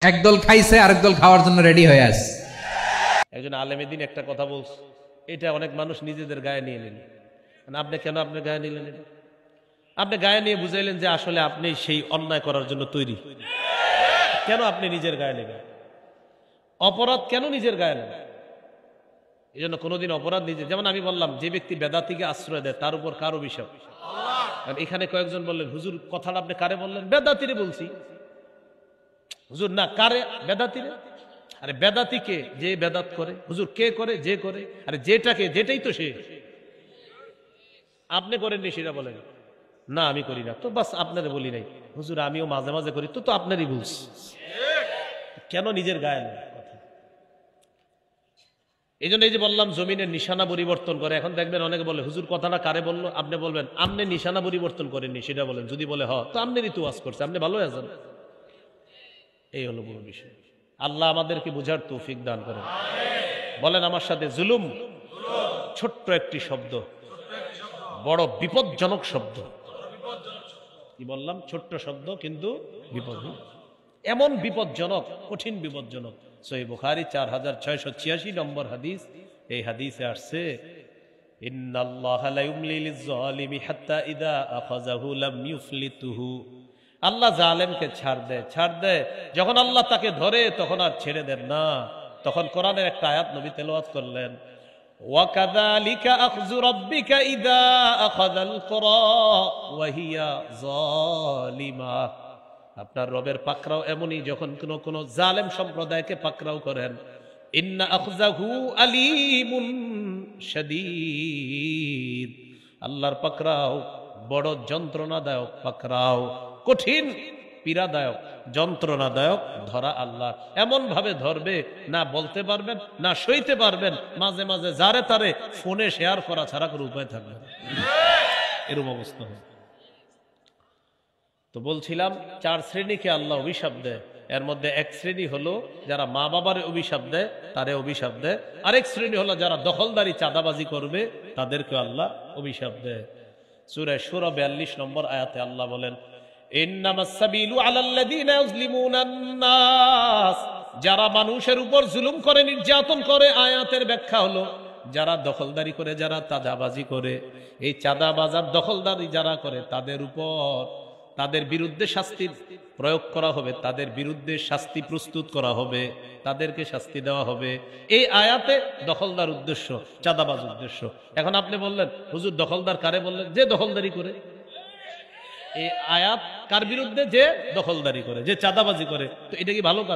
একদল খাইছে আরেক দল খাওয়ার জন্য রেডি হয়ে আছে। একজন আলেমে দিন একটা কথা বলছে, এটা অনেক মানুষ নিজেদের গায়ে নিয়ে নিলেন। আপনি কেন আপনার গায়ে নিলেন? এটা আপনি গায়ে নিয়ে বুঝাইলেন যে আসলে আপনি সেই অন্যায় করার জন্য তৈরি। কেন আপনি নিজের গায়ে নেবেন? অপরাধ কেন নিজের গায়ে নেবেন? এই জন্য কোনোদিন অপরাধ নিজে, যেমন আমি বললাম, যে ব্যক্তি বেদাতিকে আশ্রয় দেয় তার উপর কার অভিশাপ? এখানে কয়েকজন বললেন, হুজুর কথাটা আপনি কারে বললেন? বেদাতিরে বলছি। হুজুর না, কারে? বেদাতিরে। আরে বেদাতিকে যে বেদাত করে, হুজুর কে করে? যে করে। আরে যেটাকে, যেটাই তো সে। আপনি করেননি সেটা বলেন না, আমি করি না, তো বাস আপনাদের বলি নাই। হুজুর আমিও মাঝে মাঝে করি, তো আপনারই বলছি। কেন নিজের গায়ে নেই কথা? এই জন্য এই যে বললাম জমিনের নিশানা পরিবর্তন করে। এখন দেখবেন অনেকে বলে, হুজুর কথাটা কারে বললো? আপনি বলবেন আপনি নিশানা পরিবর্তন করেননি সেটা বলেন। যদি বলে হ, তো আপনি তো ওয়াজ করছে, আপনি ভালো আছেন। এই হলো বড় বিষয়। আল্লাহ আমাদেরকে বুঝার তৌফিক দান করেন। বলেন আমার সাথে, জুলুম ছোট্ট একটি শব্দ, বড় বিপজ্জনক শব্দ। কি বললাম? ছোট্ট শব্দ কিন্তু বিপদ। এমন বিপজ্জনক, কঠিন বিপজ্জনক। সহিহ বুখারী 4686 নম্বর হাদিস। এই হাদিসে আসছে, ইন্নাল্লাহা লা ইউমলি লিয-যালিমি হাত্তা ইযা আখাযাহু লাম ইউফলিতুহু। আল্লাহ জালেমকে ছাড় দেয়, যখন আল্লাহ তাকে ধরে তখন আর ছেড়ে দেন না। তখন কোরআনের একটা আয়াত নবী তেলাওয়াত করলেন, ওয়াকাযালিকা আখযু রাব্বিকা ইযা আখাযাল কুরা ওয়া হিয়া যালিমা। আপনার রবের পাকড়াও এমনই, যখন কোন জালেম সম্প্রদায়কে পাকড়াও করেন। ইন্না আখযাহু আলীমুন শাদীদ। আল্লাহর পাকড়াও বড় যন্ত্রণাদায়ক পাকড়াও, কঠিন, পীড়াদায়ক, যন্ত্রণাদায়ক ধরা। আল্লাহ এমন ভাবে ধরবে, না বলতে পারবেন না সইতে পারবেন। মাঝে মাঝে যারে তারে ফোনে শেয়ার করা ছাড়া কোনো উপায় থাকবে না, এরকম অবস্থা হয়। তো বলছিলাম, 4 শ্রেণীকে আল্লাহ অভিশাপ দেয়। এর মধ্যে এক শ্রেণী হলো যারা মা বাবার অভিশাপ দেয়, তারে অভিশাপ দেয়। আরেক শ্রেণী হলো যারা দখলদারি, চাঁদাবাজি করবে, তাদেরকে আল্লাহ অভিশাপ দেয়। সূরা শুরা 42 নম্বর আয়াতে আল্লাহ বলেন, ইন্নামাস সাবিলু আলাল্লাযীনা ইউযলিমুনান নাস। যারা মানুষের উপর জুলুম করে, নির্যাতন করে। আয়াতের ব্যাখ্যা হলো, যারা দখলদারি করে, যারা চাঁদাবাজি করে, এই চাঁদাবাজার দখলদারি যারা করে, তাদের উপর, তাদের বিরুদ্ধে শাস্তি প্রয়োগ করা হবে, তাদের বিরুদ্ধে শাস্তি প্রস্তুত করা হবে, তাদেরকে শাস্তি দেওয়া হবে। এই আয়াতে দখলদার উদ্দেশ্য, চাঁদাবাজ উদ্দেশ্য। এখন আপনি বললেন, হুজুর দখলদার কারে বললেন? যে দখলদারি করে। এই আয়াত কার বিরুদ্ধে? যে দখলদারি করে, যে চাঁদাবাজি করে। তো এটা কি ভালো কাজ?